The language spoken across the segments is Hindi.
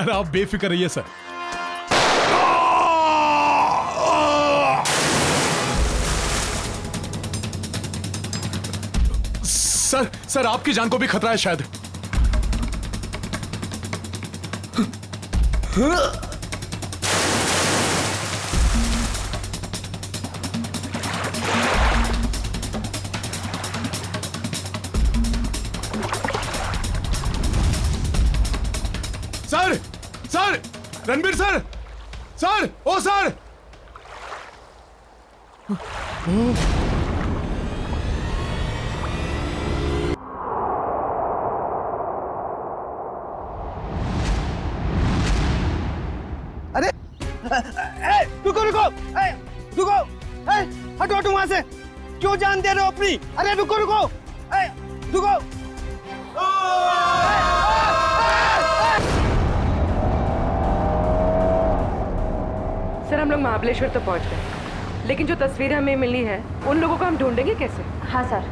सर आप बेफिक्र रहिए सर। सर आपकी जान को भी खतरा है शायद। सर रणबीर सर ओ सर। अरे रुको रुको रुको, हटो हटो वहां से, क्यों जान दे रहे हो अपनी? अरे रुको रुको रुको। सर हम लोग महाबलेश्वर तो पहुंच गए, लेकिन जो तस्वीर हमें मिली है उन लोगों को हम ढूंढेंगे कैसे? हाँ सर,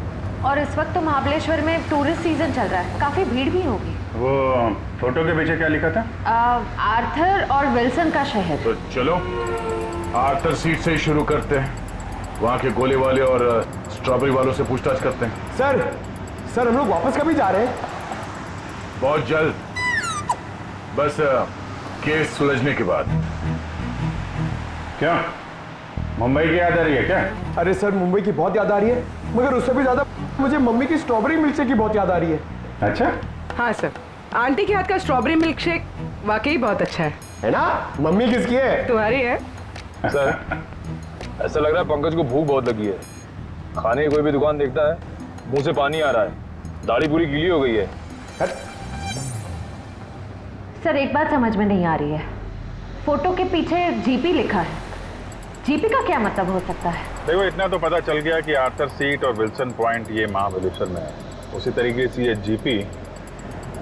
और इस वक्त तो महाबलेश्वर में टूरिस्ट सीजन चल रहा है, काफी भीड़ भी होगी। वो फोटो के पीछे क्या लिखा था? आर्थर और विल्सन का शहर। तो चलो आर्थर सीट से ही शुरू करते हैं, वहाँ के गोले वाले और स्ट्रॉबेरी वालों से पूछताछ करते हैं। सर हम लोग वापस कभी जा रहे हैं? बहुत जल्द, बस केस सुलझने के बाद। क्या मुंबई की याद आ रही है क्या? अरे सर मुंबई की बहुत याद आ रही है, मगर उससे भी ज्यादा मुझे मम्मी की स्ट्रॉबेरी मिल्क शेक की बहुत याद आ रही है। अच्छा हाँ सर, आंटी के हाथ का स्ट्रॉबेरी मिल्क शेक वाकई बहुत अच्छा है ना? मम्मी किसकी है? तुम्हारी है। सर ऐसा लग रहा है पंकज को भूख बहुत लगी है, खाने की कोई भी दुकान देखता है मुंह से पानी आ रहा है, दाढ़ी पूरी गीली हो गई है। सर एक बात समझ में नहीं आ रही है, फोटो के पीछे जीपी लिखा है, जीपी का क्या मतलब हो सकता है? देखो इतना तो पता चल गया कि आर्थर सीट और विल्सन पॉइंट ये महाबलेश्वर में है, उसी तरीके से ये जीपी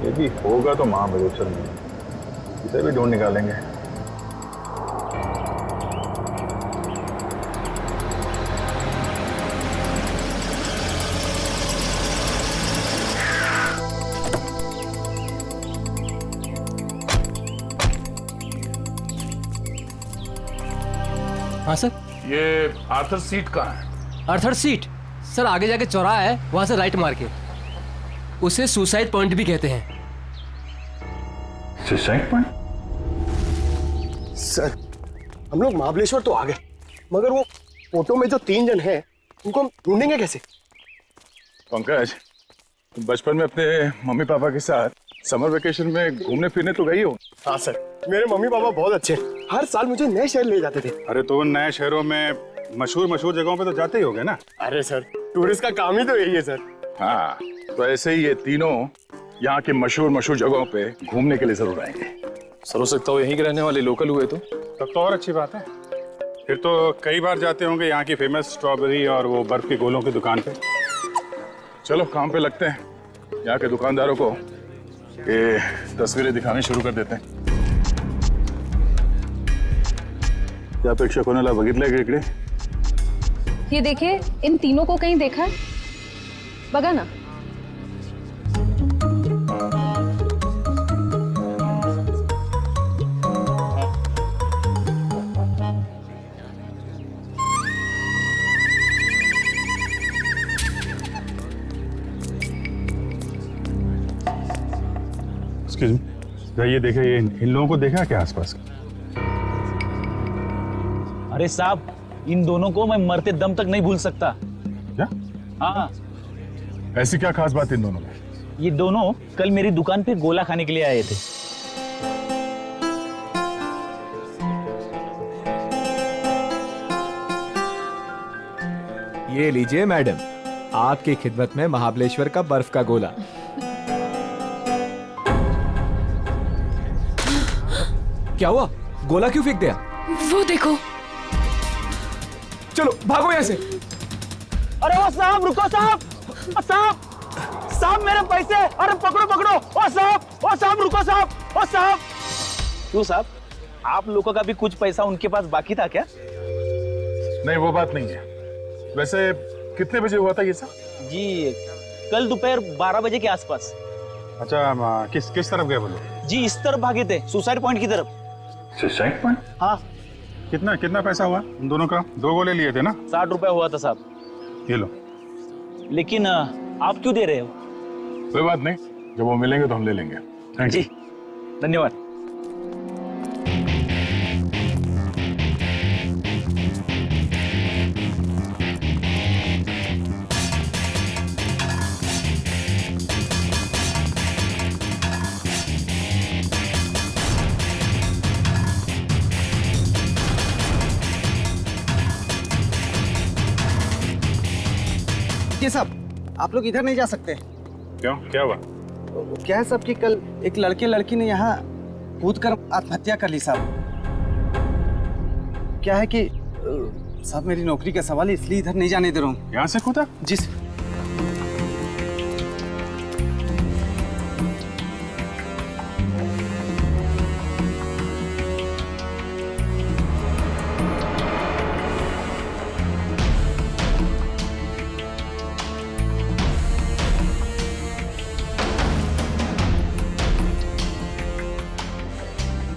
ये भी होगा तो महाबलेश्वर में, इसे भी ढूंढ निकालेंगे। हाँ सर। ये आर्थर सीट कहाँ है? आर्थर सीट सर आगे जाके चौराहा है, वहां से राइट मार के, उसे सुसाइड पॉइंट भी कहते हैं। Suicide point? सर हम लोग महाबलेश्वर तो आ गए, मगर वो फोटो में जो 3 जन हैं उनको हम ढूंढेंगे कैसे? पंकज तुम बचपन में अपने मम्मी पापा के साथ समर वेकेशन में घूमने फिरने तो गई हो? हाँ सर, मेरे मम्मी पापा बहुत अच्छे हैं, हर साल मुझे नए शहर ले जाते थे। अरे तो उन नए शहरों में मशहूर जगहों पे तो जाते ही होगे ना? अरे सर टूरिस्ट का काम ही तो यही है सर। हाँ तो ऐसे ही ये तीनों यहाँ के मशहूर जगहों पे घूमने के लिए जरूर आएंगे। सर हो सकता हो यहीं के रहने वाले लोकल हुए तो? तब तो और अच्छी बात है, फिर तो कई बार जाते होंगे यहाँ की फेमस स्ट्रॉबेरी और वो बर्फ के गोलों की दुकान पे। चलो काम पे लगते हैं, यहाँ के दुकानदारों को ये तस्वीरें दिखानी शुरू कर देते हैं। क्या प्रेक्षक कोणाला बघितलंय का इकडे? ये देखिए, इन तीनों को कहीं देखा है? बघा ना। एक्सक्यूज मी, ये देखा, ये इन लोगों को देखा क्या आसपास? अरे साहब इन दोनों को मैं मरते दम तक नहीं भूल सकता। क्या? हाँ, ऐसी क्या खास बात इन दोनों में? ये दोनों कल मेरी दुकान पे गोला खाने के लिए आए थे। ये लीजिए मैडम, आपकी खिदमत में महाबलेश्वर का बर्फ का गोला। क्या हुआ? गोला क्यों फेंक दिया? वो देखो। चलो भागो यहाँ से। अरे वो साहब रुको साहब, साहब मेरे पैसे, अरे पकड़ो पकड़ो, ओ साहब रुको साहब, ओ साहब। क्यों साहब, आप लोगों का भी कुछ पैसा उनके पास बाकी था क्या? नहीं वो बात नहीं है। वैसे कितने बजे हुआ था ये सब? जी कल दोपहर 12 बजे के आसपास। अच्छा किस तरफ गए वो लोग? जी इस तरफ भागे थे, सुसाइड पॉइंट की तरफ। Suicide point? हाँ। कितना कितना पैसा हुआ उन दोनों का? 2 गोले लिए थे ना? 60 रुपए हुआ था साहब। ये लो। लेकिन आप क्यों दे रहे हो? कोई बात नहीं, जब वो मिलेंगे तो हम ले लेंगे। Thank you. जी धन्यवाद। ये साहब, आप लोग इधर नहीं जा सकते। क्यों, क्या हुआ? क्या है साहब कि कल एक लड़की ने यहाँ कूद कर आत्महत्या कर ली साहब। क्या है कि साहब मेरी नौकरी का सवाल है, इसलिए इधर नहीं जाने दे रहा हूँ। यहाँ से कूदा? जी सर।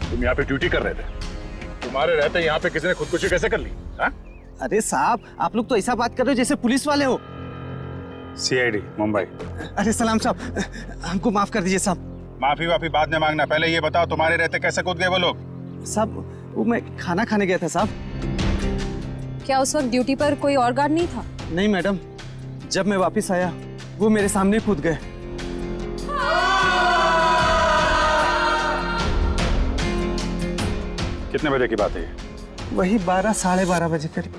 तुम यहाँ पे ड्यूटी कर रहे थे, तुम्हारे रहते यहाँ पे किसी ने खुदकुशी कैसे कर ली? हाँ? अरे साहब, आप लोग तो ऐसा बात कर रहे हो जैसे पुलिस वाले हो। CID मुंबई। अरे सलाम साहब, हमको माफ कर दीजिए साहब। माफी वाफी बाद में मांगना, पहले ये बताओ तुम्हारे रहते कैसे कूद गए वो लोग? साहब वो मैं खाना खाने गया था साहब। क्या उस वक्त ड्यूटी पर कोई और गार्ड नहीं था? नहीं मैडम, जब मैं वापस आया वो मेरे सामने कूद गए। कितने बजे की बात है ये? वही 12 साढ़े 12 बजे करीब।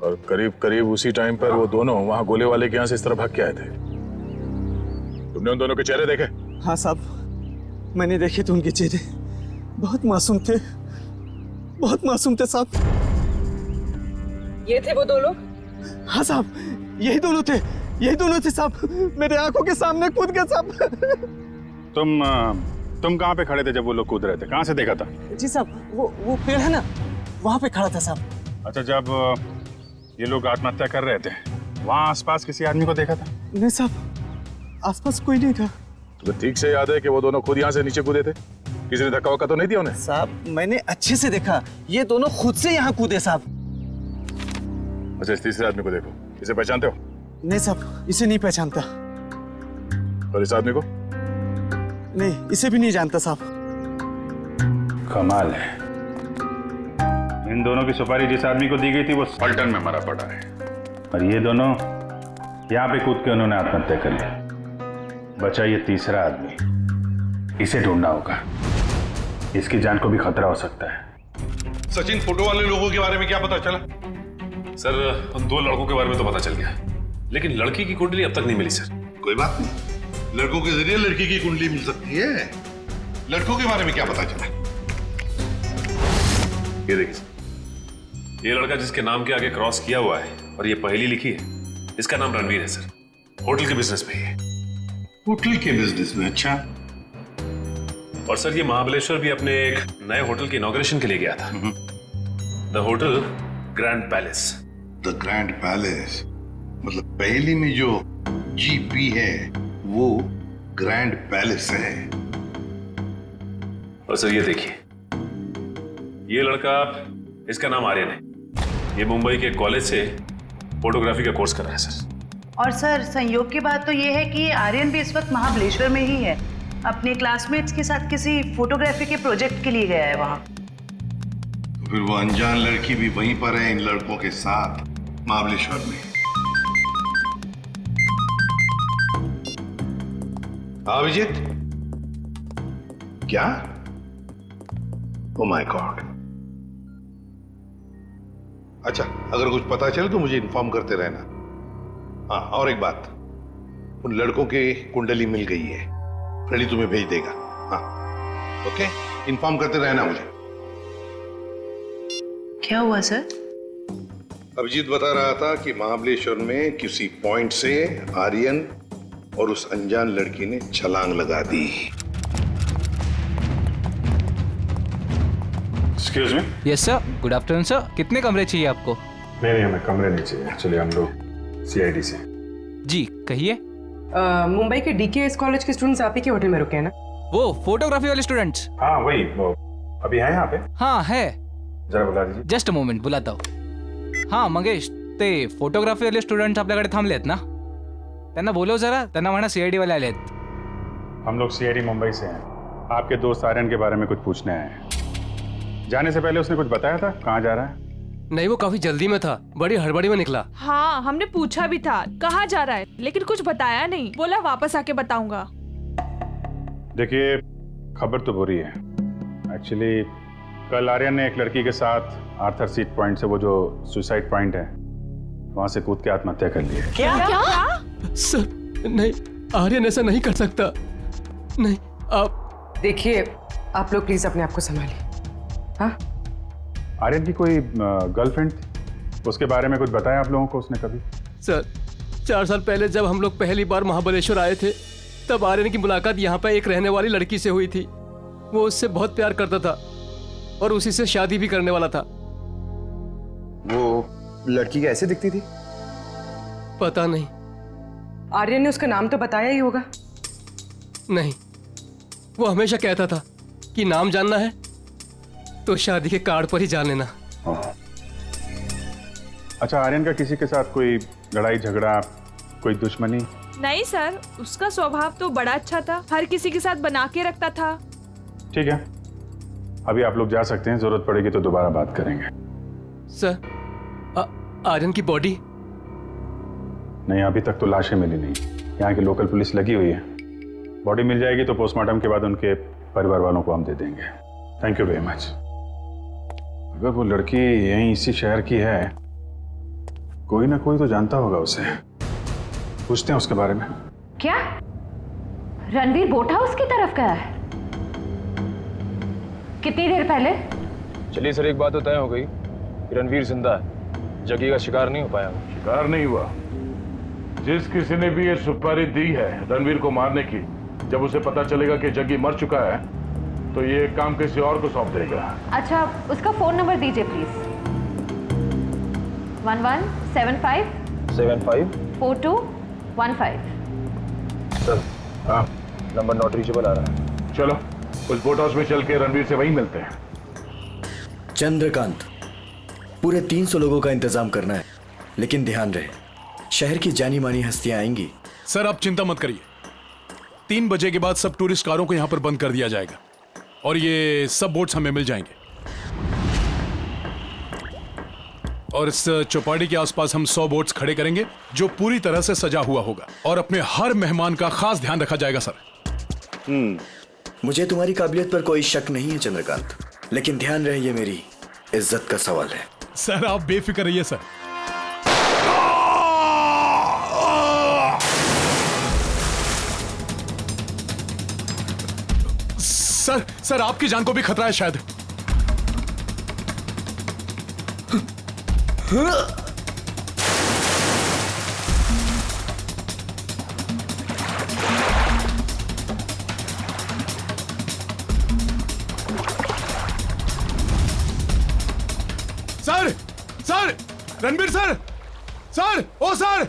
और करीब करीब उसी टाइम पर वो दोनों वहां गोले वाले के यहाँ से इस तरह भाग के आए थे। तुमने उन दोनों के चेहरे देखे? हाँ साहब, मैंने देखे तो उनके चेहरे बहुत मासूम थे, बहुत मासूम थे साहब। ये थे वो दो लोग? हाँ साहब, यही दोनों थे साहब। मेरे आंखों के सामने कूद गए साहब। तुम कहाँ पे खड़े थे जब वो लोग कूद रहे थे? कहाँ से देखा था? जी साहब, वो पेड़ है ना, वहाँ पे खड़ा था साहब। अच्छा, जब ये लोग आत्महत्या कर रहे थे वहाँ आसपास किसी आदमी को देखा था? नहीं साहब, आसपास कोई नहीं था। तुम्हें ठीक से याद है कि वो दोनों खुद यहाँ से नीचे कूदे थे? किसी ने धक्का वक्का तो नहीं दिया उन्हें? साहब मैंने अच्छे से देखा, ये दोनों खुद से यहाँ कूदे साहब। अच्छा, इस तीसरे आदमी को देखो, इसे पहचानते हो? नहीं साहब, इसे नहीं पहचानता। और इस आदमी को? नहीं, इसे भी नहीं जानता साहब। कमाल है, इन दोनों की सुपारी जिस आदमी को दी गई थी वो पलटन में मरा पड़ा है, और ये दोनों यहाँ पे कूद के उन्होंने आत्महत्या कर ली। बचा ये तीसरा आदमी, इसे ढूंढना होगा, इसकी जान को भी खतरा हो सकता है। सचिन, फोटो वाले लोगों के बारे में क्या पता चला? सर, उन 2 लड़कों के बारे में तो पता चल गया, लेकिन लड़की की कुंडली अब तक नहीं मिली सर। कोई बात नहीं, लड़कों के जरिए लड़की की कुंडली मिल सकती है। लड़कों के बारे में क्या पता चला? ये देखिए, ये लड़का जिसके नाम के आगे क्रॉस किया हुआ है और ये पहेली लिखी है, इसका नाम रणवीर है सर। होटल के बिजनेस में है। होटल के बिजनेस में? अच्छा। और सर, ये महाबलेश्वर भी अपने एक नए होटल के इनॉग्रेशन के लिए गया था, the hotel grand palace. The grand palace मतलब पहेली में जो GP है वो ग्रैंड पैलेस है। और सर ये देखिए, ये लड़का, इसका नाम आर्यन है, ये मुंबई के कॉलेज से फोटोग्राफी का कोर्स कर रहा है सर। और सर संयोग की बात तो ये है कि आर्यन भी इस वक्त महाबलेश्वर में ही है, अपने क्लासमेट्स के साथ किसी फोटोग्राफी के प्रोजेक्ट के लिए गया है वहां। तो फिर वो अनजान लड़की भी वहीं पर है इन लड़कों के साथ महाबलेश्वर में। अभिजीत, क्या? Oh my God. अच्छा, अगर कुछ पता चले तो मुझे इन्फॉर्म करते रहना। हाँ, और एक बात, उन लड़कों की कुंडली मिल गई है, फ्रेडी तुम्हें भेज देगा। हाँ ओके, इन्फॉर्म करते रहना मुझे। क्या हुआ सर? अभिजीत बता रहा था कि महाबलेश्वर में किसी पॉइंट से आर्यन और उस अनजान लड़की ने छलांग लगा दी। Excuse me. Yes sir, good afternoon sir. कितने कमरे चाहिए आपको? नहीं, हमें कमरे नहीं चाहिए, एक्चुअली हम लोग CID से। जी कहिए। मुंबई के DKS कॉलेज के स्टूडेंट्स आप ही के होटल में रुके हैं ना? वो फोटोग्राफी वाले स्टूडेंट्स। हाँ वही, वो अभी है यहाँ पे? हाँ है। जरा बुला दीजिए। जस्ट अ मोमेंट, बुलाता हूँ। हां मंगेश, ते फोटोग्राफी वाले स्टुडंट्स आपल्याकडे थांबलेत ना? त्यांना बोलव जरा, त्यांना म्हणा सीआयडी वाले आलेत। हम लोग सीआईडी मुंबई से हैं। आपके दोस्त आर्यन के बारे में कुछ पूछने आए हैं। जाने से पहले उसने कुछ बताया था कहाँ जा रहा है? नहीं, वो काफी जल्दी में था, बड़ी हड़बड़ी में निकला। हाँ, हमने पूछा भी था कहाँ जा रहा है, लेकिन कुछ बताया नहीं। बोला वापस आके बताऊंगा। देखिए, खबर तो बुरी है। एक्चुअली कल आर्यन ने एक लड़की के साथ आर्थर सीट पॉइंट से, वो जो सुसाइड पॉइंट है, वहां से कूद के आत्महत्या कर ली है। क्या? सर नहीं, आर्यन ऐसा नहीं कर सकता। नहीं, आप देखिए, आप लोग प्लीज अपने आप को संभालिए। हाँ, आर्यन की कोई गर्लफ्रेंड थी, उसके बारे में कुछ बताया आप लोगों को उसने कभी? सर 4 साल पहले जब हम लोग पहली बार महाबलेश्वर आए थे, तब आर्यन की मुलाकात यहाँ पर एक रहने वाली लड़की से हुई थी। वो उससे बहुत प्यार करता था और उसी से शादी भी करने वाला था। वो लड़की कैसे दिखती थी? पता नहीं। आर्यन ने उसका नाम तो बताया ही होगा। नहीं, वो हमेशा कहता था कि नाम जानना है तो शादी के कार्ड पर ही जान लेना। अच्छा, आर्यन का किसी के साथ कोई लड़ाई झगड़ा, कोई दुश्मनी? नहीं सर, उसका स्वभाव तो बड़ा अच्छा था, हर किसी के साथ बना के रखता था। ठीक है, अभी आप लोग जा सकते हैं, जरूरत पड़ेगी तो दोबारा बात करेंगे। सर, आर्यन की बॉडी? नहीं, अभी तक तो लाशें मिली नहीं। यहाँ की लोकल पुलिस लगी हुई है। बॉडी मिल जाएगी तो पोस्टमार्टम के बाद उनके परिवार वालों को हम दे देंगे। Thank you very much. अगर वो लड़की यहीं इसी शहर की है, कोई ना कोई तो जानता होगा उसे। पूछते हैं उसके बारे में। क्या रणवीर बोट हाउस की तरफ गया है? कितनी देर पहले? चलिए सर, एक बात तो तय हो गई कि रणवीर जिंदा है, जग्गी का शिकार नहीं हो पाया। शिकार नहीं हुआ। जिस किसी ने भी ये सुपारी दी है रणवीर को मारने की, जब उसे पता चलेगा कि जग्गी मर चुका है, तो ये काम किसी और को सौंप देगा। अच्छा, उसका फोन नंबर दीजिए प्लीज। 1175 4215। सर, हाँ, नंबर नॉट रीचेबल आ रहा है। चलो उस बोट हाउस में चल के रणवीर से वहीं मिलते हैं। चंद्रकांत, पूरे 300 लोगों का इंतजाम करना है, लेकिन ध्यान रहे शहर की जानी मानी हस्तियां आएंगी। सर आप चिंता मत करिए, 3 बजे के बाद सब टूरिस्ट कारों को यहाँ पर बंद कर दिया जाएगा और ये सब बोट्स हमें मिल जाएंगे। और इस चौपाटी के आसपास हम 100 बोट्स खड़े करेंगे जो पूरी तरह से सजा हुआ होगा और अपने हर मेहमान का खास ध्यान रखा जाएगा। सर मुझे तुम्हारी काबिलियत पर कोई शक नहीं है चंद्रकांत, लेकिन ध्यान रहे ये मेरी इज्जत का सवाल है। सर आप बेफिक्र रहिए। सर सर सर आपकी जान को भी खतरा है शायद। Sir sir Ranbir sir sir ओ सर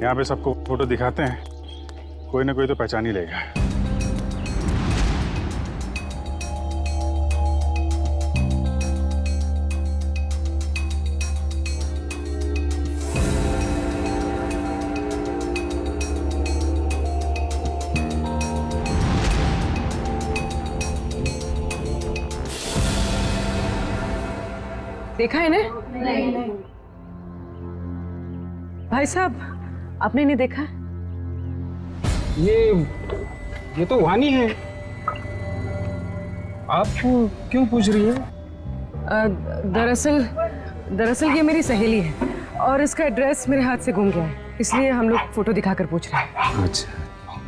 यहाँ पे सबको फोटो दिखाते हैं, कोई ना कोई तो पहचान ही लेगा। देखा है इन्हें? नहीं। भाई साहब आपने नहीं देखा? ये तो वानी है। आप क्यों पूछ रही है? दरअसल ये मेरी सहेली है और इसका एड्रेस मेरे हाथ से गुम गया है, इसलिए हम लोग फोटो दिखाकर पूछ रहे हैं। अच्छा,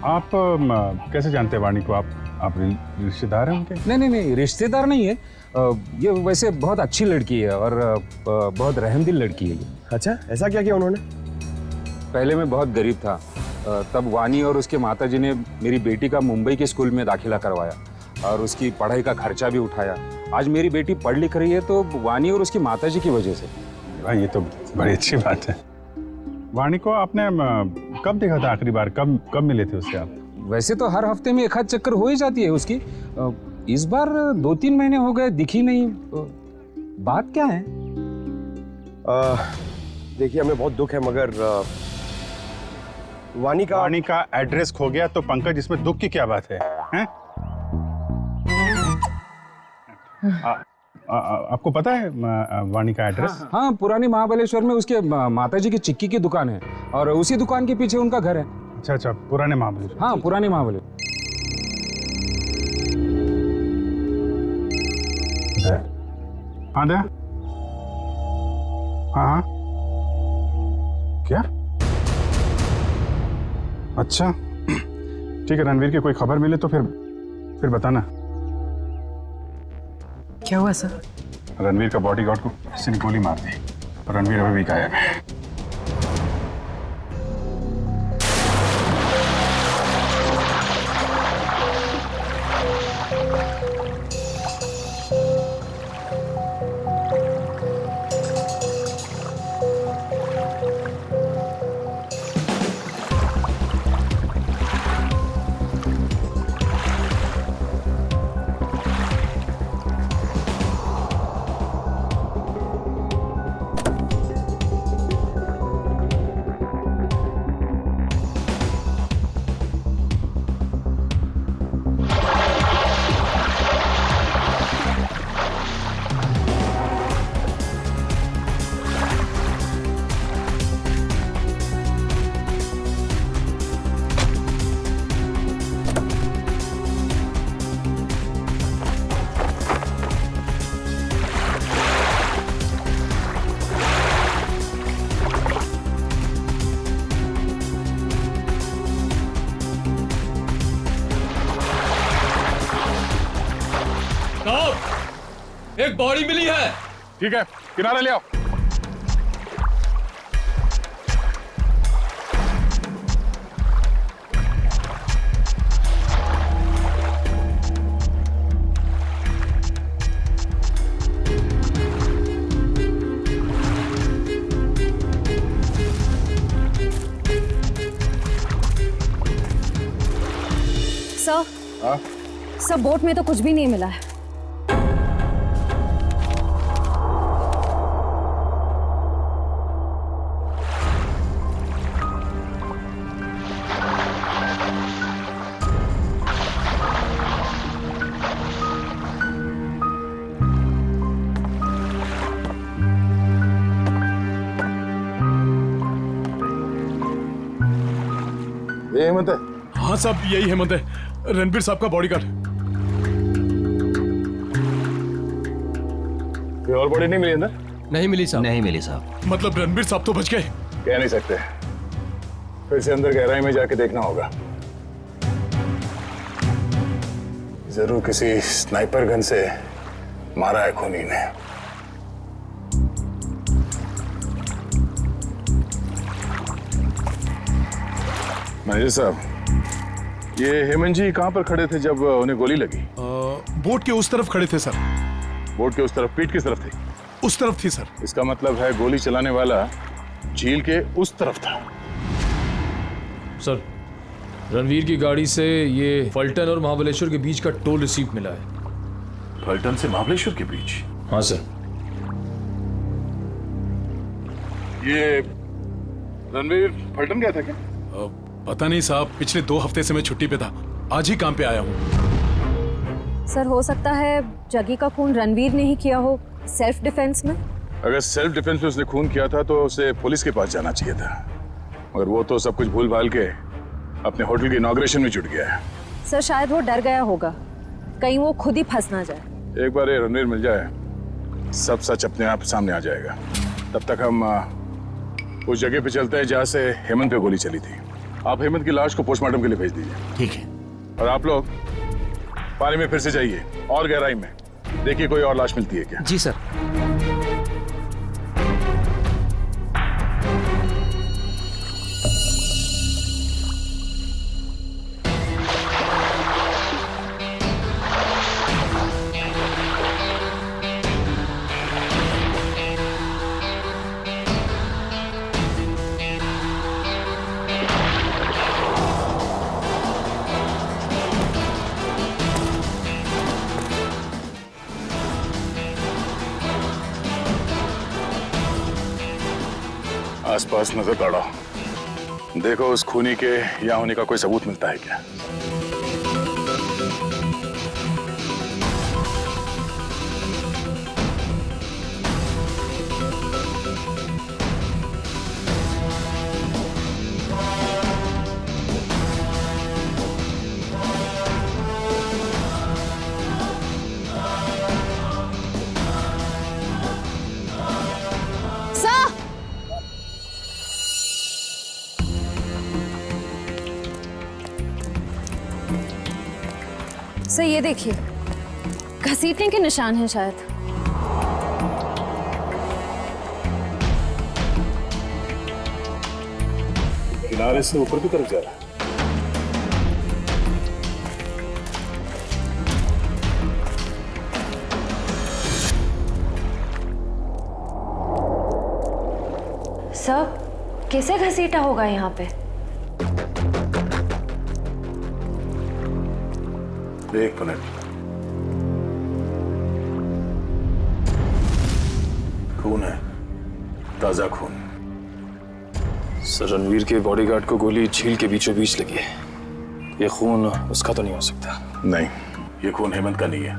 आप कैसे जानते हैं वाणी को? आप रिश्तेदार हैं उनके? नहीं, रिश्तेदार नहीं है। ये वैसे बहुत अच्छी लड़की है और बहुत रहमदिल लड़की है ये। अच्छा, ऐसा क्या किया उन्होंने? पहले मैं बहुत गरीब था। तब वानी और उसके माताजी ने मेरी बेटी का मुंबई के स्कूल में दाखिला करवाया और उसकी पढ़ाई का खर्चा भी उठाया। आज मेरी बेटी पढ़ लिख रही है तो वानी और उसकी माताजी की वजह से। भाई ये तो बड़ी अच्छी बात है। वानी को आपने कब देखा था आखिरी बार? कब मिले थे उससे आप? वैसे तो हर हफ्ते में एक आध चक्कर हो ही जाती है उसकी। इस बार 2-3 महीने हो गए, दिखी नहीं। बात क्या है? देखिए हमें बहुत दुख है, मगर वानी का एड्रेस खो गया तो पंकज इसमें दुख की क्या बात है, हैं? आपको पता है वानी का एड्रेस? हाँ, पुरानी महाबलेश्वर में उसके माताजी की चिक्की की दुकान है और उसी दुकान के पीछे उनका घर है। अच्छा, पुराने महाबलेश्वर। हाँ, पुराने महाबलेश्वर। हाँ दया, हाँ क्या? अच्छा ठीक है, रणवीर की कोई खबर मिले तो फिर बताना। क्या हुआ सर? रणवीर का बॉडीगार्ड को किसी ने गोली मार दी और रणवीर अभी भी गायब है। एक बॉडी मिली है। ठीक है, किनारे ले आओ। सर बोट में तो कुछ भी नहीं मिला है। ये हेमंत है? हाँ साहब, यही हेमंत है, रणबीर साहब का बॉडीगार्ड। कोई और बॉडी नहीं मिली अंदर? नहीं मिली साहब। नहीं मिली साहब। मतलब रणबीर साहब तो बच गए? कह नहीं सकते, फिर से अंदर गहराई में जाके देखना होगा। जरूर किसी स्नाइपर गन से मारा है खूनी ने। मैनेजर साहब, ये हेमंत जी कहाँ पर खड़े थे जब उन्हें गोली लगी? बोट के उस तरफ खड़े थे सर। बोट के उस तरफ? पीठ किस तरफ थी? उस तरफ थी सर। इसका मतलब है गोली चलाने वाला झील के उस तरफ था। सर, रणवीर की गाड़ी से ये फलटन और महाबलेश्वर के बीच का टोल रिसीप्ट मिला है। फलटन से महाबलेश्वर के बीच? हाँ सर। ये रणवीर फलटन गया था क्या? पता नहीं साहब, पिछले 2 हफ्ते से मैं छुट्टी पे था, आज ही काम पे आया हूँ। सर हो सकता है जगी का खून रणवीर ने ही किया हो, सेल्फ डिफेंस में। अगर सेल्फ डिफेंस में उसने खून किया था तो उसे पुलिस के पास जाना चाहिए था, मगर वो तो सब कुछ भूल भाल के अपने होटल के इनॉग्रेशन में जुट गया है। सर शायद वो डर गया होगा, कहीं वो खुद ही फंस ना जाए। एक बार ये रणवीर मिल जाए, सब सच अपने आप सामने आ जाएगा। तब तक हम उस जगह पे चलते हैं जहाँ से हेमंत पे गोली चली थी। आप हेमंत की लाश को पोस्टमार्टम के लिए भेज दीजिए। ठीक है। और आप लोग पानी में फिर से जाइए और गहराई में देखिए कोई और लाश मिलती है क्या। जी सर। आसपास नजर दौड़ाओ, देखो उस खूनी के यहाँ होने का कोई सबूत मिलता है क्या। सर ये देखिए, घसीटने के निशान हैं शायद। किनारे से ऊपर की तरफ जा रहा है। सर कैसे घसीटा होगा यहाँ पे? एक मिनट, खून है, ताजा खून। सर रणवीर के बॉडीगार्ड को गोली झील के बीचों बीच लगी है। ये खून उसका तो नहीं हो सकता। नहीं, ये खून हेमंत का नहीं है।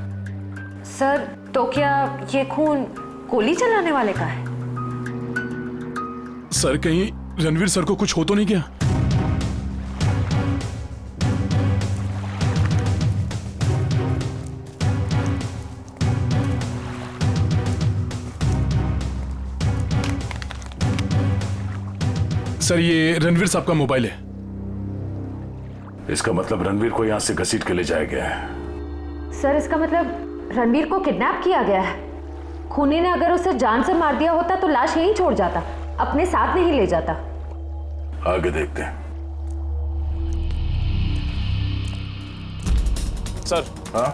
सर तो क्या ये खून गोली चलाने वाले का है? सर कहीं रणवीर सर को कुछ हो तो नहीं गया? सर ये रणवीर साहब का मोबाइल है। इसका मतलब रणवीर को यहां से घसीट के ले जाया गया है। सर इसका मतलब रणवीर को किडनैप किया गया है। खूनी ने अगर उसे जान से मार दिया होता तो लाश यहीं छोड़ जाता, अपने साथ नहीं ले जाता। आगे देखते हैं। सर। हाँ,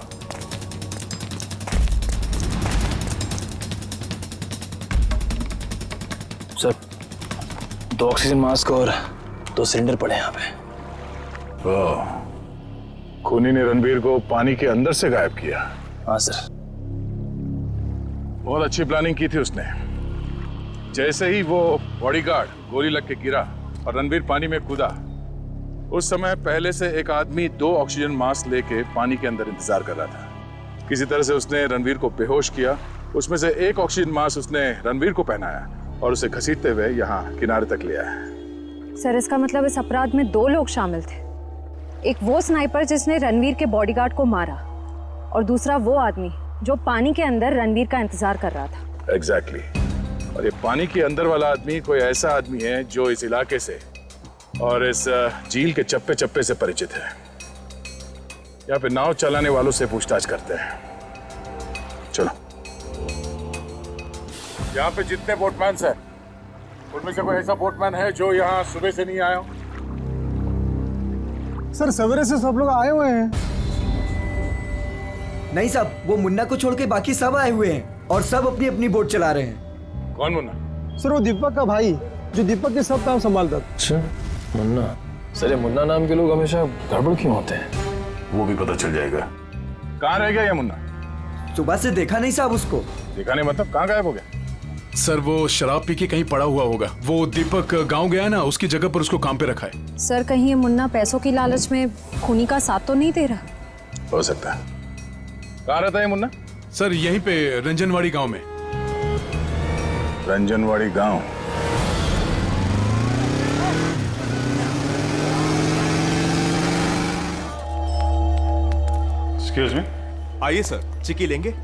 सर 2 ऑक्सीजन मास्क और 2 सिलेंडर पड़े हैं यहाँ पे। खूनी ने रणवीर को पानी के अंदर से गायब किया। हाँ सर। बहुत अच्छी प्लानिंग की थी उसने। जैसे ही वो बॉडीगार्ड गोली लग के गिरा और रणवीर पानी में कूदा, उस समय पहले से एक आदमी 2 ऑक्सीजन मास्क लेके पानी के अंदर इंतजार कर रहा था। किसी तरह से उसने रणवीर को बेहोश किया। उसमें से एक ऑक्सीजन मास्क उसने रणवीर को पहनाया और उसे घसीटते हुए यहाँ किनारे तक ले आया। सर इसका मतलब इस अपराध में 2 लोग शामिल थे। एक वो स्नाइपर जिसने रणवीर के बॉडीगार्ड को मारा और दूसरा वो आदमी जो पानी के अंदर रणवीर का इंतजार कर रहा था। एग्जैक्टली। और ये पानी के अंदर वाला आदमी कोई ऐसा आदमी है जो इस इलाके से और इस झील के चप्पे चप्पे से परिचित है। यहाँ पे नाव चलाने वालों से पूछताछ करते हैं। चलो। यहाँ पे जितने बोटमैन हैं, उनमें से कोई ऐसा बोटमैन है जो यहाँ सुबह से नहीं आया हो? सर सवेरे से सब लोग आए हुए हैं। नहीं साहब, वो मुन्ना को छोड़ के बाकी सब आए हुए हैं और सब अपनी अपनी बोट चला रहे हैं। कौन मुन्ना? सर वो दीपक का भाई, जो दीपक के सब काम संभालता। अच्छा मुन्ना। सर ये मुन्ना नाम के लोग हमेशा गड़बड़ क्यों होते हैं? वो भी पता चल जाएगा। कहाँ रह गया ये मुन्ना? सुबह से देखा नहीं साहब उसको। देखा नहीं मतलब कहाँ गायब हो गया? सर वो शराब पी के कहीं पड़ा हुआ होगा। वो दीपक गांव गया ना, उसकी जगह पर उसको काम पे रखा है। सर कहीं ये मुन्ना पैसों की लालच में खूनी का साथ तो नहीं दे रहा? हो सकता है। कहाँ रहता है मुन्ना? सर यहीं पे रंजनवाड़ी गांव में। रंजनवाड़ी गांव? Excuse me. आइए सर, चिक्की लेंगे?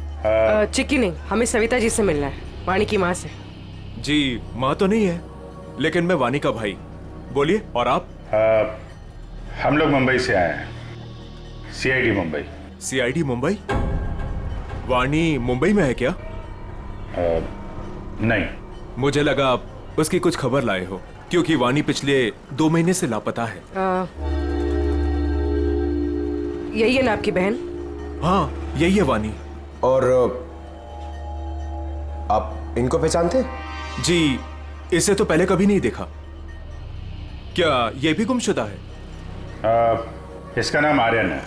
चिक्की नहीं, हमें सविता जी से मिलना है, वाणी की माँ से। जी माँ तो नहीं है, लेकिन मैं वाणी का भाई। बोलिए। और आप? हम लोग मुंबई से आए हैं, सीआईडी मुंबई। सीआईडी मुंबई? वाणी मुंबई में है क्या? नहीं। मुझे लगा आप उसकी कुछ खबर लाए हो, क्योंकि वाणी पिछले 2 महीने से लापता है। यही है ना आपकी बहन? हाँ यही है वाणी। और आप इनको पहचानते? जी इसे तो पहले कभी नहीं देखा। क्या ये भी गुमशुदा है? इसका नाम आर्यन है।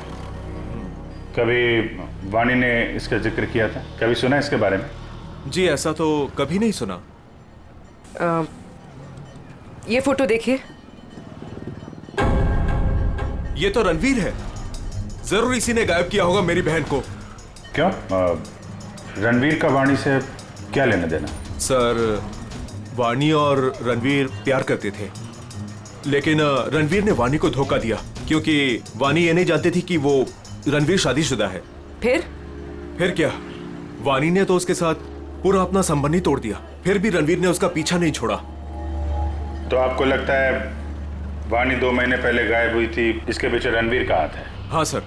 कभी वाणी ने इसका जिक्र किया था? कभी सुना इसके बारे में? जी ऐसा तो कभी नहीं सुना। ये फोटो देखिए। ये तो रणवीर है। जरूर इसी ने गायब किया होगा मेरी बहन को। क्यों? रणवीर का वाणी से क्या लेना देना? सर, वाणी और रणवीर प्यार करते थे, लेकिन रणवीर ने वाणी को धोखा दिया क्योंकि वाणी ये नहीं जानती थी कि वो रणवीर शादीशुदा है। फिर क्या? वाणी ने तो उसके साथ पूरा अपना संबंध ही तोड़ दिया। फिर भी रणवीर ने उसका पीछा नहीं छोड़ा। तो आपको लगता है वाणी 2 महीने पहले गायब हुई थी, इसके पीछे रणवीर का हाथ है? हाँ सर,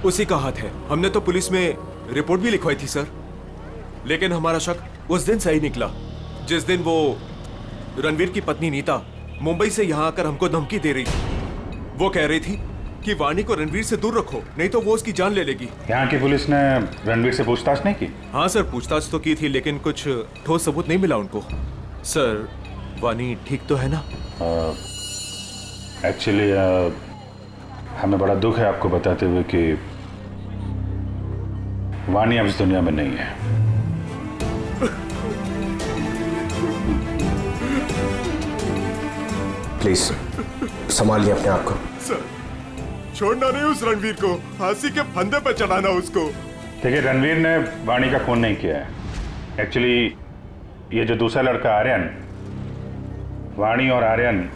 उसी का हाथ है। हमने तो पुलिस में रिपोर्ट भी लिखवाई थी सर, लेकिन हमारा शक उस दिन सही निकला जिस दिन वो रणवीर की पत्नी नीता मुंबई से यहाँ आकर हमको धमकी दे रही थी। वो कह रही थी कि वाणी को रणवीर से दूर रखो, नहीं तो वो उसकी जान ले लेगी। यहाँ की पुलिस ने रणवीर से पूछताछ नहीं की? हाँ सर, पूछताछ तो की थी, लेकिन कुछ ठोस सबूत नहीं मिला उनको। सर, वाणी ठीक तो है ना? एक्चुअली हमें बड़ा दुख है आपको बताते हुए कि वाणी अब इस दुनिया में नहीं है। प्लीज संभालिए अपने आप को। सर, छोड़ना नहीं उस रणवीर को, फांसी के फंदे पे चढ़ाना उसको। देखिए, रणवीर ने वाणी का खून नहीं किया है। एक्चुअली ये जो दूसरा लड़का आर्यन, वाणी और आर्यन,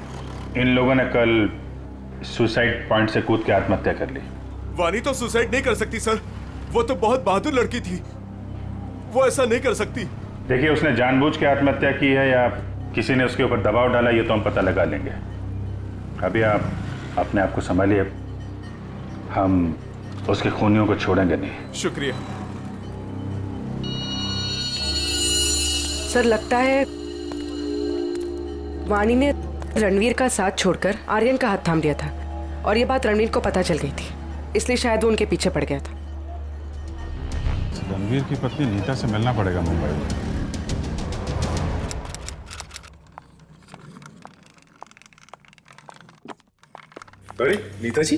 इन लोगों ने कल सुसाइड पॉइंट से कूद के आत्महत्या कर ली। वाणी तो सुसाइड नहीं कर सकती सर, वो तो बहुत बहादुर लड़की थी, वो ऐसा नहीं कर सकती। देखिए, उसने जानबूझ के आत्महत्या की है या किसी ने उसके ऊपर दबाव डाला, ये तो हम पता लगा लेंगे। अभी आप अपने आप को संभालिए, हम उसके खूनियों को छोड़ेंगे नहीं। शुक्रिया सर। लगता है वाणी ने रणवीर का साथ छोड़कर आर्यन का हाथ थाम लिया था और ये बात रणवीर को पता चल गई थी, इसलिए शायद वो उनके पीछे पड़ गया था। रणवीर की पत्नी नीता से मिलना पड़ेगा मुंबई में। अरे नीता जी,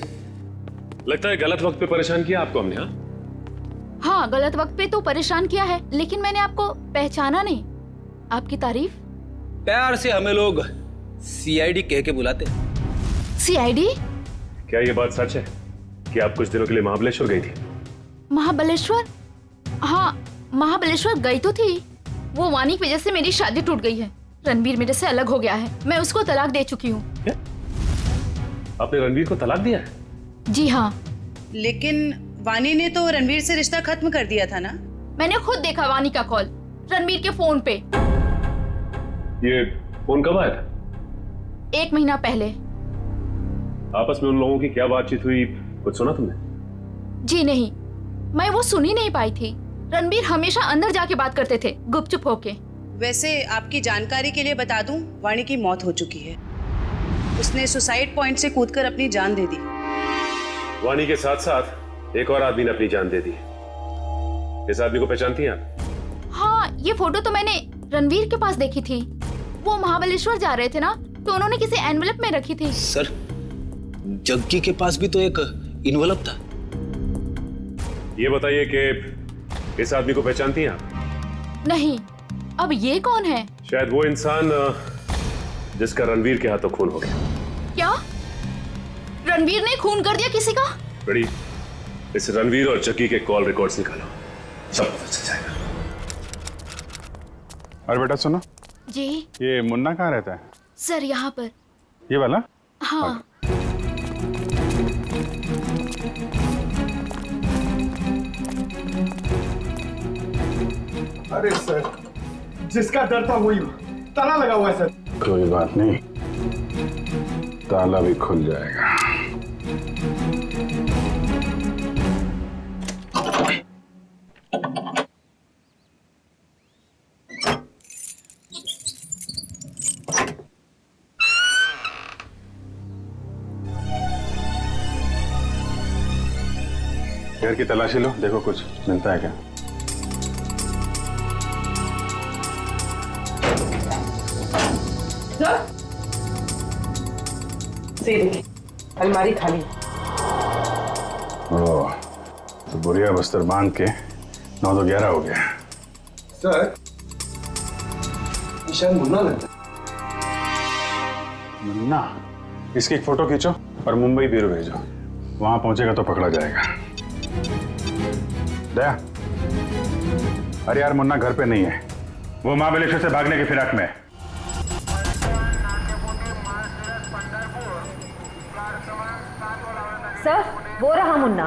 लगता है गलत वक्त पे परेशान किया आपको हमने। हाँ, गलत वक्त पे तो परेशान किया है, लेकिन मैंने आपको पहचाना नहीं। आपकी तारीफ? प्यार से हमें लोग सीआईडी कह के बुलाते। सीआईडी? क्या ये बात सच है कि आप कुछ दिनों के लिए महाबलेश्वर गई थी? महाबलेश्वर? हाँ, महाबलेश्वर गई तो थी। वो वाणी की वजह से मेरी शादी टूट गई है। रणवीर मेरे से अलग हो गया है, मैं उसको तलाक दे चुकी हूँ। आपने रणवीर को तलाक दिया है? जी हाँ। लेकिन वाणी ने तो रणवीर से रिश्ता खत्म कर दिया था ना? मैंने खुद देखा वाणी का कॉल रणवीर के फोन पे। ये फोन कब आया था? 1 महीना पहले। आपस में उन लोगों की क्या बातचीत हुई, कुछ सुना तुमने? जी नहीं, मैं वो सुन ही नहीं पाई थी। रणवीर हमेशा अंदर जाके बात करते थे, गुपचुप होके। वैसे आपकी जानकारी के लिए बता दूं, वाणी की मौत हो चुकी है। उसने सुसाइड पॉइंट से कूदकर अपनी जान दे दी। वाणी के साथ साथ एक और आदमी ने अपनी जान दे दी। इस आदमी को पहचानती हैं आप? हाँ, ये फोटो तो मैंने रणवीर के पास देखी थी। वो महाबलेश्वर जा रहे थे ना, तो उन्होंने किसी एनवेलप में रखी थी। सर, जग्गी के पास भी तो एक इन्वेलप था। ये बताइए कि इस आदमी को पहचानती हैं आप? नहीं। अब ये कौन है? शायद वो इंसान जिसका रणवीर के हाथों खून हो गया। क्या रणवीर ने खून कर दिया किसी का? बड़ी, इस रणवीर और जग्गी के कॉल रिकॉर्ड्स निकालो, सब पता चल जाएगा। और बेटा सुनो जी। ये मुन्ना कहाँ रहता है? सर, यहाँ पर। ये वाला? हाँ। अरे सर, जिसका डर था वही ताला लगा हुआ है सर। कोई बात नहीं, ताला भी खुल जाएगा। घर की तलाशी लो, देखो कुछ मिलता है क्या। अलमारी खाली। ओह, तो बुढ़िया बस्तर बांध के 9 तो 11 हो गया। सर, निशान मुन्ना लगता मुन्ना, इसकी एक फोटो खींचो और मुंबई ब्यूरो भेजो। वहां पहुंचेगा तो पकड़ा जाएगा। दया, अरे यार मुन्ना घर पे नहीं है, वो महाबलेश्वर से भागने की फिराक में है। सर, वो रहा मुन्ना।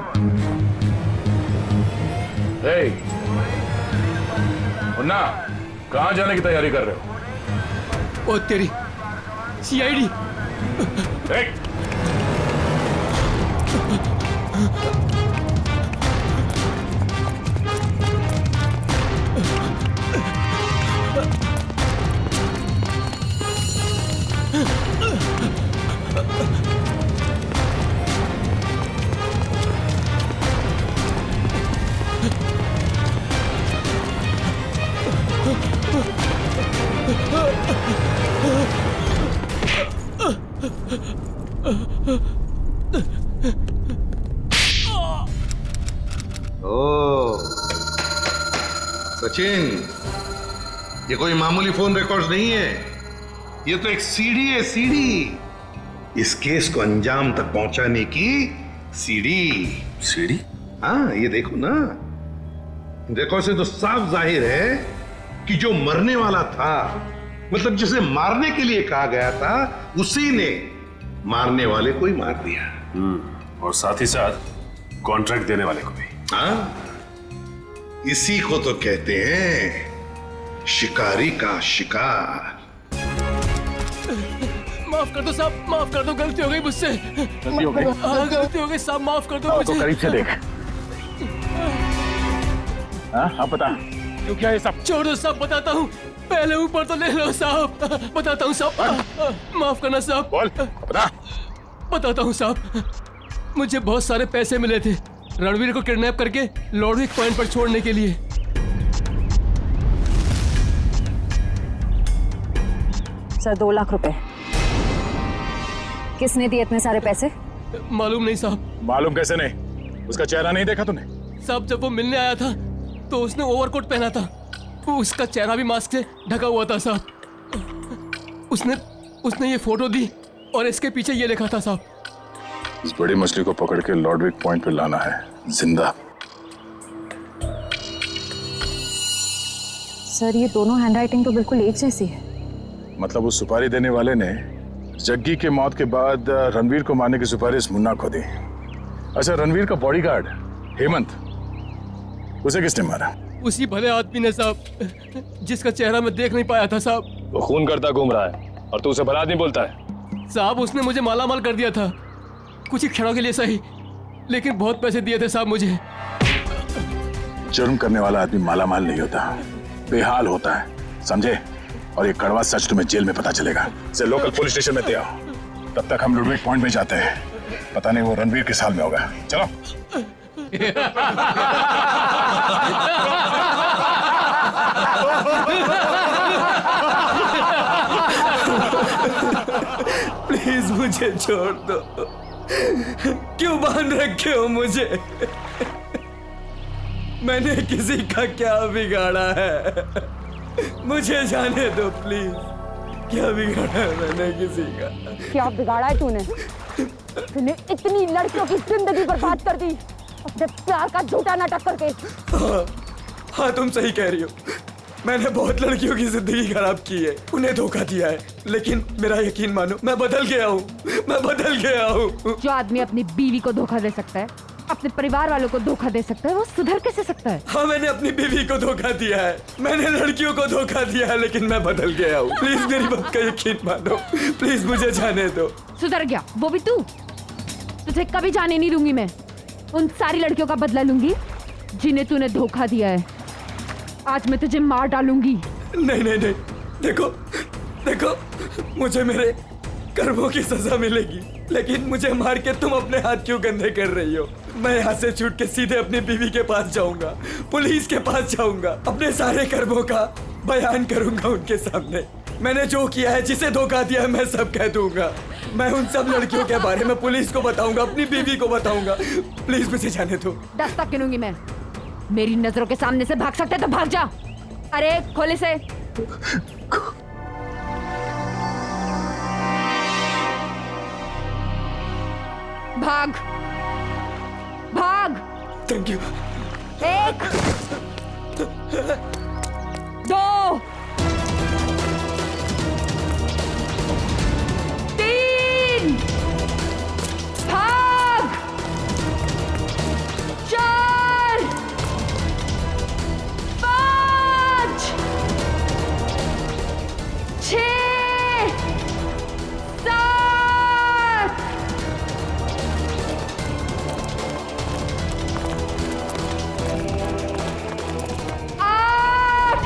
मुन्ना, कहाँ जाने की तैयारी कर रहे हो? ओ तेरी सीआईडी। ओ सचिन, ये कोई मामूली फोन रिकॉर्ड्स नहीं है, ये तो एक सीडी है, सीडी। इस केस को अंजाम तक पहुंचाने की सीडी। सीडी? हाँ, ये देखो ना, देखो से तो साफ जाहिर है कि जो मरने वाला था, मतलब जिसे मारने के लिए कहा गया था, उसी ने मारने वाले को ही मार दिया। और साथ ही साथ कॉन्ट्रैक्ट देने वाले को भी। हाँ, इसी को तो कहते हैं शिकारी का शिकार। माफ कर दो साहब, माफ कर दो, गलती हो गई मुझसे। गलती हो गई? हाँ, गलती हो गई साहब, माफ कर दो मुझे। तो करीब से देख। हाँ, बता क्यों, क्या है सब? छोड़ दो साहब, बताता हूँ। पहले ऊपर तो ले लो साहब, बताता हूँ साहब। माफ करना साहब। बोल, बता। बताता हूँ साहब, मुझे बहुत सारे पैसे मिले थे रणवीर को किडनैप करके लॉर्डविक पॉइंट पर छोड़ने के लिए। सर 2 लाख रुपए। किसने दिए इतने सारे पैसे? मालूम नहीं साहब। मालूम कैसे नहीं? उसका चेहरा नहीं देखा तूने? साहब जब वो मिलने आया था तो उसने ओवरकोट पहना था, उसका चेहरा भी मास्क से ढका हुआ था साहब। उसने ये फोटो दी और इसके पीछे ये लिखा था साहब, इस बड़ी मछली को पकड़ के लॉर्डविक पॉइंट पे लाना है जिंदा। सर ये दोनों हैंडराइटिंग तो बिल्कुल एक जैसी है। मतलब उस सुपारी देने वाले ने जग्गी के मौत के बाद रणवीर को मारने की सुपारिश मुन्ना को दी। अच्छा, रणवीर का बॉडीगार्ड हेमंत, उसे किसने मारा? उसी भले आदमी ने साहब, जिसका चेहरा मैं देख नहीं पाया था साहब। वो खून करता घूम रहा है और तू उसे भला आदमी बोलता है? साहब उसने मुझे मालामाल कर दिया था, कुछ ही क्षणों के लिए सही, लेकिन बहुत पैसे दिए थे साहब मुझे। जुर्म करने वाला आदमी मालामाल नहीं होता, बेहाल होता है, समझे? और ये कड़वा सच तुम्हें जेल में पता चलेगा। इसे लोकल पुलिस स्टेशन में दे आओ, तब तक हम लॉर्डविक पॉइंट में जाते हैं। पता नहीं वो रणवीर किस हाल में होगा। चलो। प्लीज मुझे छोड़ दो, क्यों बांध रखे हो मुझे? मैंने किसी का क्या बिगाड़ा है? मुझे जाने दो प्लीज। क्या बिगाड़ा है मैंने किसी का? क्या बिगाड़ा है तूने? तूने इतनी लड़कियों की जिंदगी बर्बाद कर दी अपने प्यार का झूठा नाटक करके। हाँ तुम सही कह रही हो, मैंने बहुत लड़कियों की जिंदगी खराब की है, उन्हें धोखा दिया है, लेकिन मेरा यकीन मानो मैं बदल गया हूँ, मैं बदल गया हूँ। जो आदमी अपनी बीवी को धोखा दे सकता है, अपने परिवार वालों को धोखा दे सकता है, वो सुधर कैसे सकता है? हाँ मैंने अपनी बीवी को धोखा दिया है, मैंने लड़कियों को धोखा दिया है, लेकिन मैं बदल गया हूँ। प्लीज मेरी बात का यकीन मानो, प्लीज मुझे जाने दो। सुधर गया वो भी तू? तुझे कभी जाने नहीं दूंगी मैं। उन सारी लड़कियों का बदला लूंगी जिन्हें तूने धोखा दिया है। आज मैं तुझे मार डालूंगी। नहीं नहीं नहीं, देखो देखो, मुझे मेरे कर्मों की सजा मिलेगी, लेकिन मुझे मार के तुम अपने हाथ क्यों गंदे कर रही हो? मैं यहाँ से छूट के सीधे अपनी बीवी के पास जाऊंगा, पुलिस के पास जाऊंगा, अपने सारे कर्मों का बयान करूंगा उनके सामने। मैंने जो किया है, जिसे धोखा दिया है, मैं सब कह दूंगा। मैं उन सब लड़कियों के बारे में पुलिस को बताऊंगा, अपनी बीवी को बताऊंगा। प्लीज मुझे जाने दो। दस्तक गिनूंगी मैं। मेरी नजरों के सामने से भाग सकते तो भाग जा। अरे खोले से। भाग भाग। Thank you. 1 2 3 भाग। 4 5 6 7 8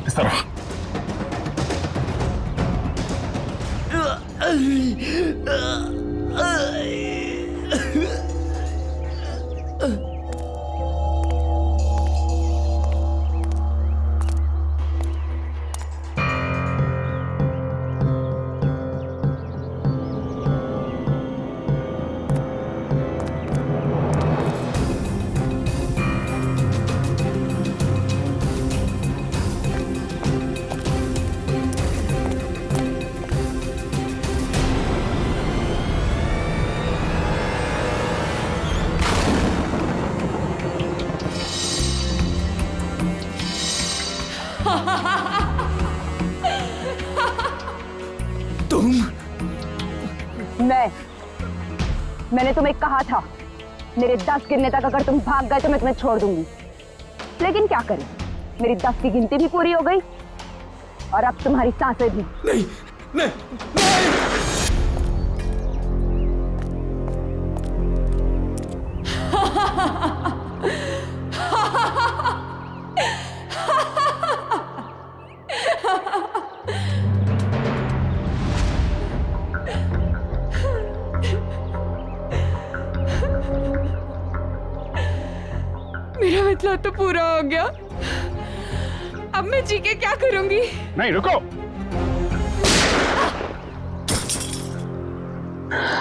इस तरह मैंने तुम्हें कहा था मेरे 10 गिनने तक अगर तुम भाग गए तो मैं तुम्हें छोड़ दूंगी, लेकिन क्या करें, मेरी 10 की गिनती भी पूरी हो गई और अब तुम्हारी सांसें भी। नहीं नहीं नहीं। मेरा मतलब तो पूरा हो गया, अब मैं जी के क्या करूंगी? नहीं, रुको।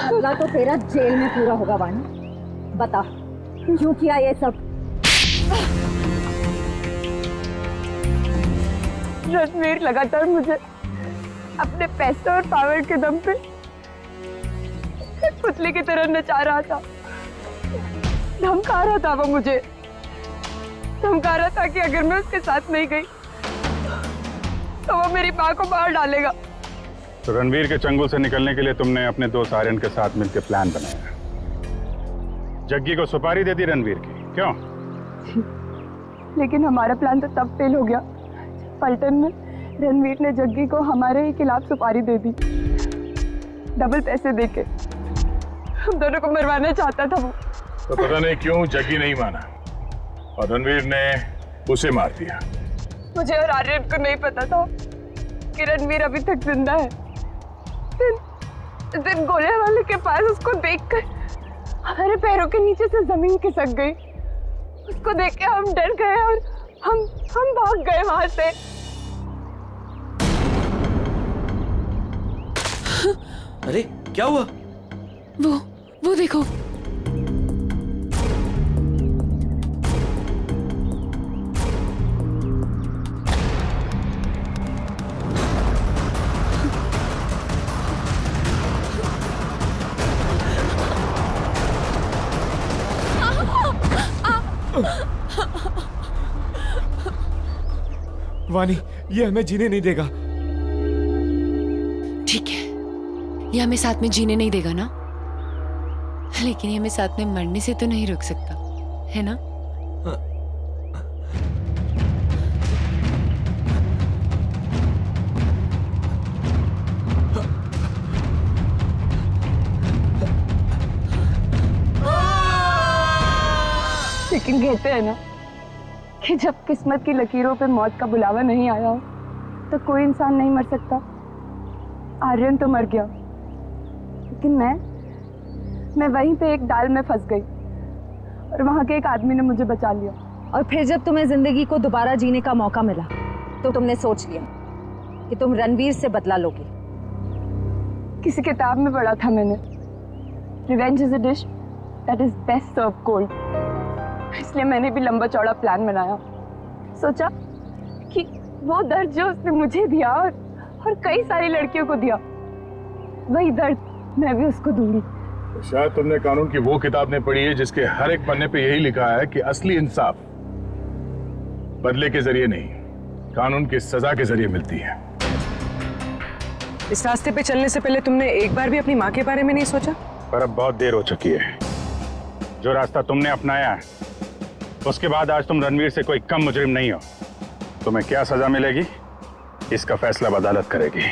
अगला तो तेरा जेल में पूरा होगा वानी। बता क्यों किया ये सब? रणवीर लगातार मुझे अपने पैसे और पावर के दम पे पुतले की तरह नचा रहा था, धमका रहा था। वो मुझे धमका रहा था कि अगर मैं उसके साथ नहीं गई तो वो मेरी माँ को मार डालेगा। तो रणवीर के चंगुल से निकलने के लिए तुमने अपने दोस्त आर्यन के साथ मिलकर प्लान बनाया, जग्गी को सुपारी दे दी रणवीर की, क्यों? लेकिन हमारा प्लान तो तब फेल हो गया पलटन में रणवीर ने जग्गी को हमारे ही खिलाफ सुपारी दे दी, डबल पैसे देके। हम दोनों को मरवाना चाहता था वो। तो पता नहीं क्यों जग्गी नहीं माना और रणवीर ने उसे मार दिया। मुझे और आर्यन को नहीं पता था कि रणवीर अभी तक जिंदा है। दिन गोले वाले के पास उसको देखकर हमारे पैरों के नीचे से जमीन खिसक गई। उसको देख के हम डर गए और हम भाग गए वहां से। अरे क्या हुआ? वो देखो। वानी, ये हमें जीने नहीं देगा। ठीक है, ये हमें साथ में जीने नहीं देगा ना, लेकिन ये हमें साथ में मरने से तो नहीं रोक सकता, है ना? लेकिन कहते हैं ना कि जब किस्मत की लकीरों पे मौत का बुलावा नहीं आया हो तो कोई इंसान नहीं मर सकता। आर्यन तो मर गया, लेकिन मैं वहीं पे एक डाल में फंस गई और वहां के एक आदमी ने मुझे बचा लिया। और फिर जब तुम्हें जिंदगी को दोबारा जीने का मौका मिला तो तुमने सोच लिया कि तुम रणवीर से बदला लोगे। किसी किताब में पढ़ा था मैंने, revenge is a dish that is best serve cold. इसलिए मैंने भी लंबा चौड़ा प्लान बनाया। सोचा कि वो दर्द जो उसने मुझे दिया और कई सारी लड़कियों को दिया, वही दर्द मैं भी उसको दूंगी। तो शायद तुमने कानून की वो किताब नहीं पढ़ी है जिसके हर एक पन्ने पे यही लिखा है कि असली इंसाफ बदले के जरिए नहीं, कानून की सजा के जरिए मिलती है। इस रास्ते पे चलने से पहले तुमने एक बार भी अपनी माँ के बारे में नहीं सोचा? पर अब बहुत देर हो चुकी है। जो रास्ता तुमने अपनाया है उसके बाद आज तुम रणवीर से कोई कम मुजरिम नहीं हो। तुम्हें क्या सजा मिलेगी इसका फैसला अदालत करेगी।